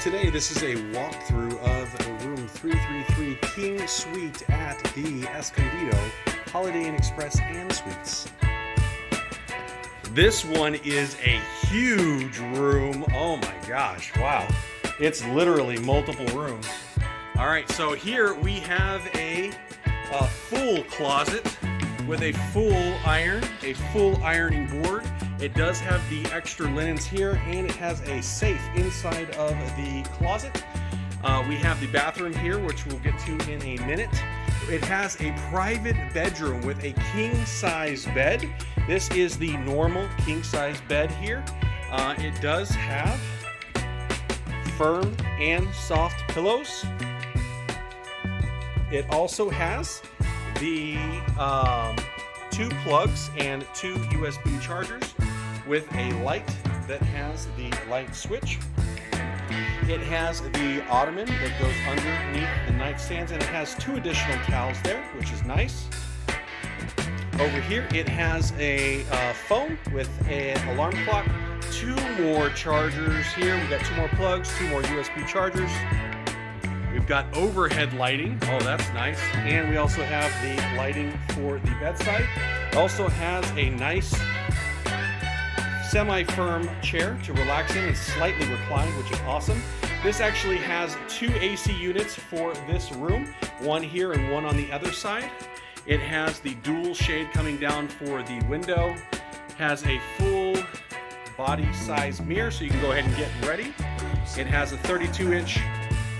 today this is a walkthrough of room 333 King Suite at the Escondido Holiday Inn Express and Suites. This one is a huge room. Oh my gosh, wow. It's literally multiple rooms. All right, so here we have a full closet with a full iron, a full ironing board. It does have the extra linens here, and it has a safe inside of the closet. We have the bathroom here, which we'll get to in a minute. It has a private bedroom with a king-size bed. This is the normal king-size bed here. It does have firm and soft pillows. It also has the 2 plugs and 2 USB chargers with a light that has the light switch. It has the ottoman that goes underneath the nightstands, and it has 2 additional towels there, which is nice. Over here it has a phone with an alarm clock, 2 more chargers here. We've got 2 more plugs, 2 more USB chargers. We've got overhead lighting. Oh, that's nice. And we also have the lighting for the bedside. It also has a nice semi-firm chair to relax in and slightly reclined, which is awesome. This actually has 2 AC units for this room, one here and one on the other side. It has the dual shade coming down for the window, has a full body size mirror so you can go ahead and get ready. It has a 32-inch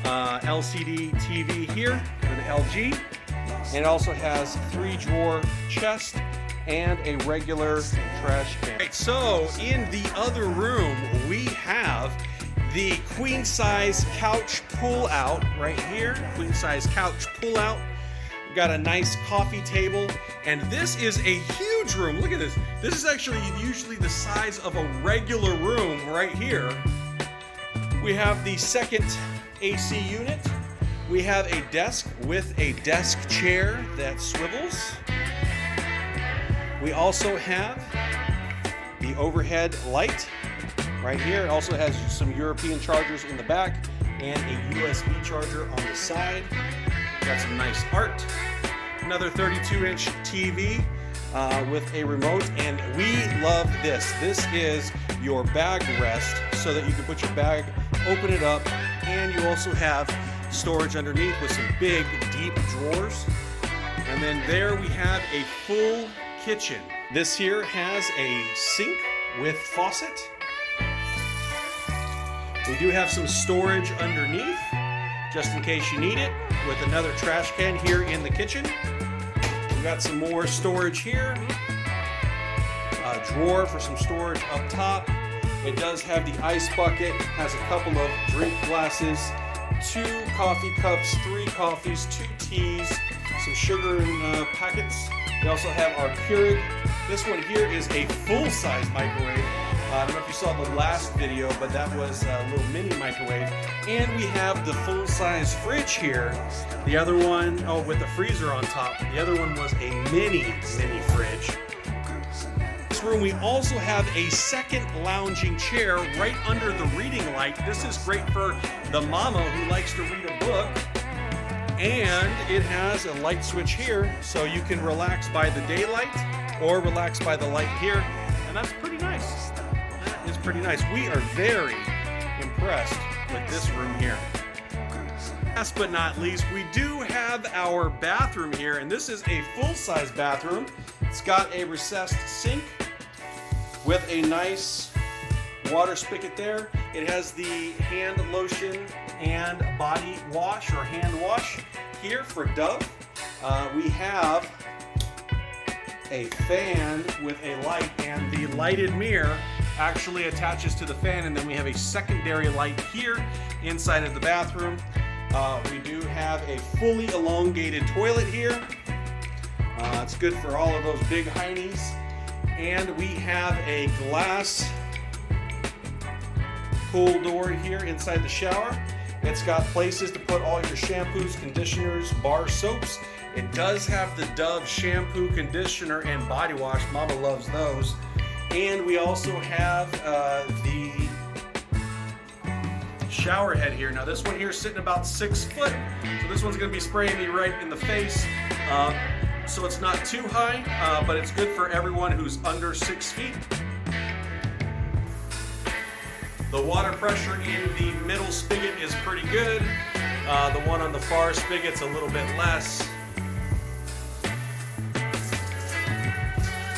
LCD TV here for the LG. It also has 3-drawer chest and a regular trash can. Right, so in the other room we have the queen size couch pull out right here. Queen size couch pull out. We've got a nice coffee table, and this is a huge room. Look at this. This is actually usually the size of a regular room right here. We have the second AC unit. We have a desk with a desk chair that swivels. We also have the overhead light right here. It also has some European chargers in the back and a USB charger on the side. Got some nice art. Another 32-inch TV with a remote, and we love this. This is your bag rest so that you can put your bag, open it up, and you also have storage underneath with some big, deep drawers. And then there we have a full kitchen. This here has a sink with faucet. We do have some storage underneath, just in case you need it, with another trash can here in the kitchen. We've got some more storage here. A drawer for some storage up top. It does have the ice bucket, has a couple of drink glasses, 2 coffee cups, 3 coffees, 2 teas, some sugar in packets. We also have our Keurig. This one here is a full-size microwave. I don't know if you saw the last video, but that was a little mini microwave. And we have the full-size fridge here. The other one, oh, with the freezer on top. The other one was a mini fridge. This room, we also have a second lounging chair right under the reading light. This is great for the mama who likes to read a book. And it has a light switch here, so you can relax by the daylight or relax by the light here. And that's pretty nice. That is pretty nice. We are very impressed with this room here. Last but not least, we do have our bathroom here, and this is a full-size bathroom. It's got a recessed sink with a nice water spigot there. It has the hand lotion and body wash or hand wash here for Dove. We have a fan with a light, and the lighted mirror actually attaches to the fan, and then we have a secondary light here inside of the bathroom. We do have a fully elongated toilet here. It's good for all of those big heinies. And we have a glass pull door here inside the shower. It's got places to put all your shampoos, conditioners, bar soaps. It does have the Dove shampoo, conditioner, and body wash. Mama loves those. And we also have the shower head here. Now this one here is sitting about 6 foot, so this one's going to be spraying me right in the face. So it's not too high, but it's good for everyone who's under 6 feet. The water pressure in the middle spigot is pretty good. The one on the far spigot's a little bit less.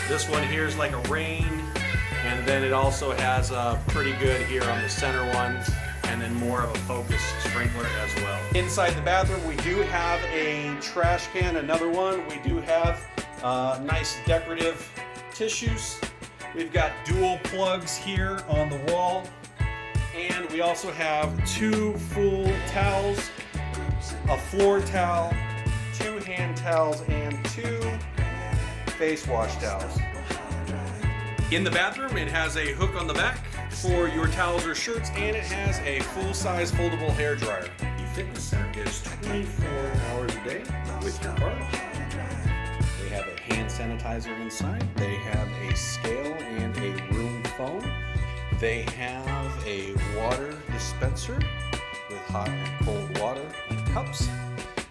This one here is like a rain, and then it also has a pretty good here on the center one, and then more of a focus sprinkler as well. Inside the bathroom, we do have a trash can, another one. We do have nice decorative tissues. We've got dual plugs here on the wall, and we also have 2 full towels, a floor towel, 2 hand towels, and 2 face wash towels. In the bathroom, it has a hook on the back for your towels or shirts, and it has a full-size foldable hair dryer. The fitness center is 24 hours a day with your card. They have a hand sanitizer inside. They have a scale and a room phone. They have a water dispenser with hot and cold water and cups.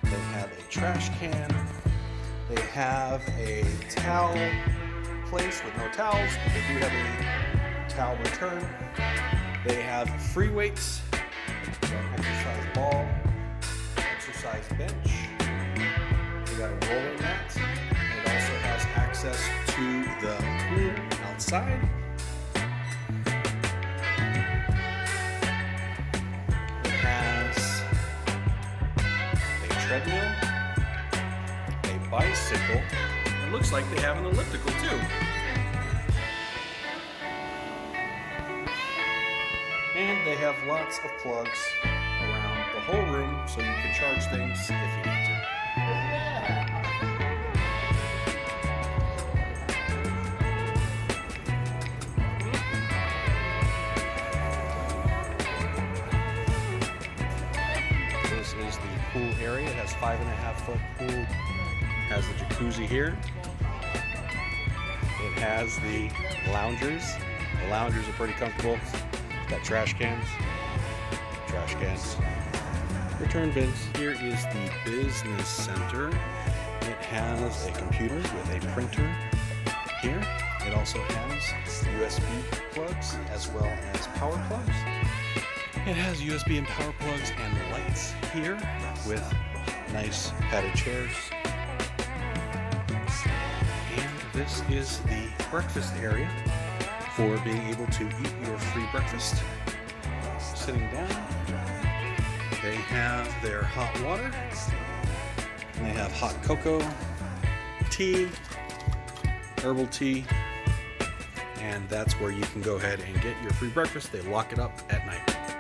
They have a trash can. They have a towel place with no towels, but they do have a towel return. They have free weights, an exercise ball, exercise bench. They got a roller mat. It also has access to the pool outside. It has a treadmill, a bicycle. It looks like they have an elliptical too. And they have lots of plugs around the whole room so you can charge things if you need to. This is the pool area. It has 5.5 foot pool. Has the jacuzzi here. It has the loungers. The loungers are pretty comfortable. Got trash cans. Return bins. Here is the business center. It has a computer with a printer here. It also has USB plugs as well as power plugs. It has USB and power plugs and lights here with nice padded chairs. This is the breakfast area for being able to eat your free breakfast. Sitting down, they have their hot water, and they have hot cocoa, tea, herbal tea, and that's where you can go ahead and get your free breakfast. They lock it up at night.